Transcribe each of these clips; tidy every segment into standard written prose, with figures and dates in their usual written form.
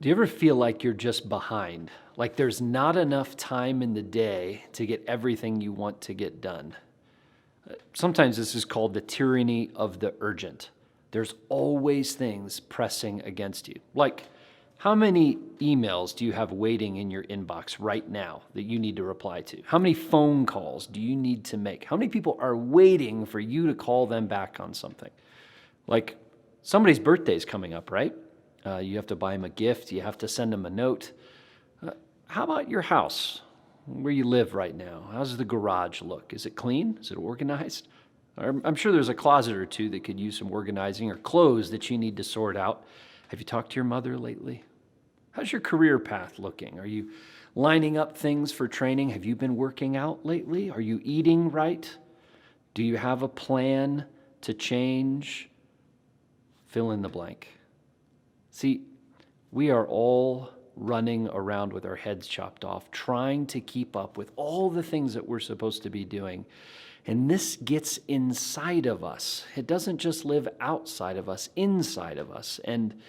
Do you ever feel like you're just behind? Like there's not enough time in the day to get everything you want to get done? Sometimes this is called the tyranny of the urgent. There's always things pressing against you. Like, how many emails do you have waiting in your inbox right now that you need to reply to? How many phone calls do you need to make? How many people are waiting for you to call them back on something? Like, somebody's birthday is coming up, right? You have to buy them a gift. You have to send them a note. How about your house, where you live right now? How's the garage look? Is it clean? Is it organized? I'm sure there's a closet or two that could use some organizing, or clothes that you need to sort out. Have you talked to your mother lately? How's your career path looking? Are you lining up things for training? Have you been working out lately? Are you eating right? Do you have a plan to change? Fill in the blank. See, we are all running around with our heads chopped off, trying to keep up with all the things that we're supposed to be doing. And this gets inside of us. It doesn't just live outside of us, inside of us. And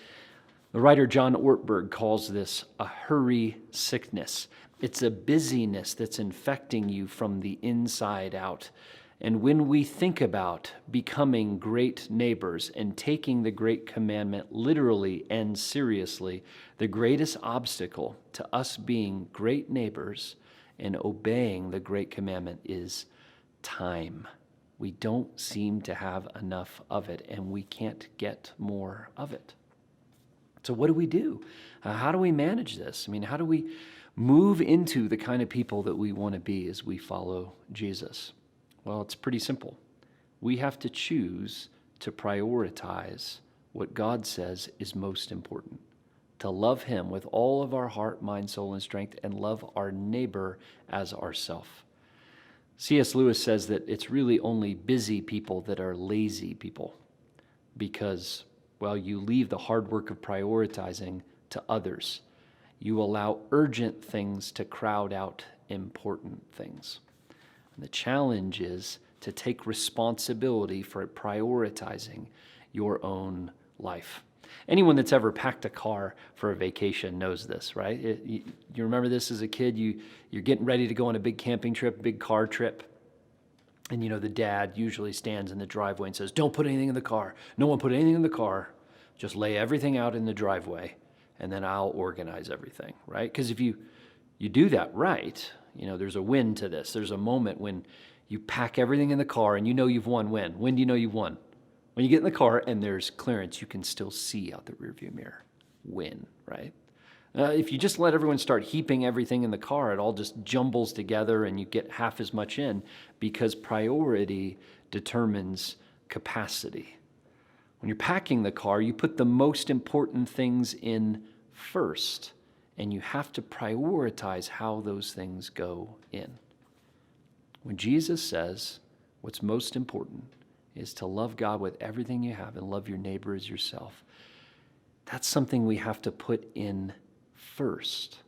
the writer John Ortberg calls this a hurry sickness. It's a busyness that's infecting you from the inside out. And when we think about becoming great neighbors and taking the great commandment literally and seriously, the greatest obstacle to us being great neighbors and obeying the great commandment is time. We don't seem to have enough of it, and we can't get more of it. So what do we do? How do we manage this? I mean, how do we move into the kind of people that we want to be as we follow Jesus? Well, it's pretty simple. We have to choose to prioritize what God says is most important, to love Him with all of our heart, mind, soul, and strength, and love our neighbor as ourself. C.S. Lewis says that it's really only busy people that are lazy people because, well, you leave the hard work of prioritizing to others. You allow urgent things to crowd out important things. And the challenge is to take responsibility for prioritizing your own life. Anyone that's ever packed a car for a vacation knows this, right? You remember this as a kid? You're getting ready to go on a big camping trip, big car trip. And the dad usually stands in the driveway and says, "Don't put anything in the car. No one put anything in the car. Just lay everything out in the driveway, and then I'll organize everything," right? Because if you do that right, there's a win to this. There's a moment when you pack everything in the car and you've won. When? When do you know you've won? When you get in the car and there's clearance, you can still see out the rearview mirror. Win, right? If you just let everyone start heaping everything in the car, it all just jumbles together and you get half as much in, because priority determines capacity. When you're packing the car, you put the most important things in first, and you have to prioritize how those things go in. When Jesus says what's most important is to love God with everything you have and love your neighbor as yourself, that's something we have to put in first.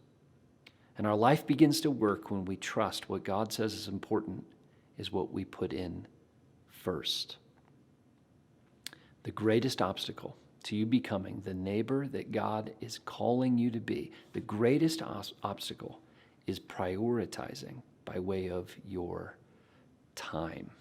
And our life begins to work when we trust what God says is important is what we put in first. The greatest obstacle to you becoming the neighbor that God is calling you to be, the greatest obstacle is prioritizing by way of your time.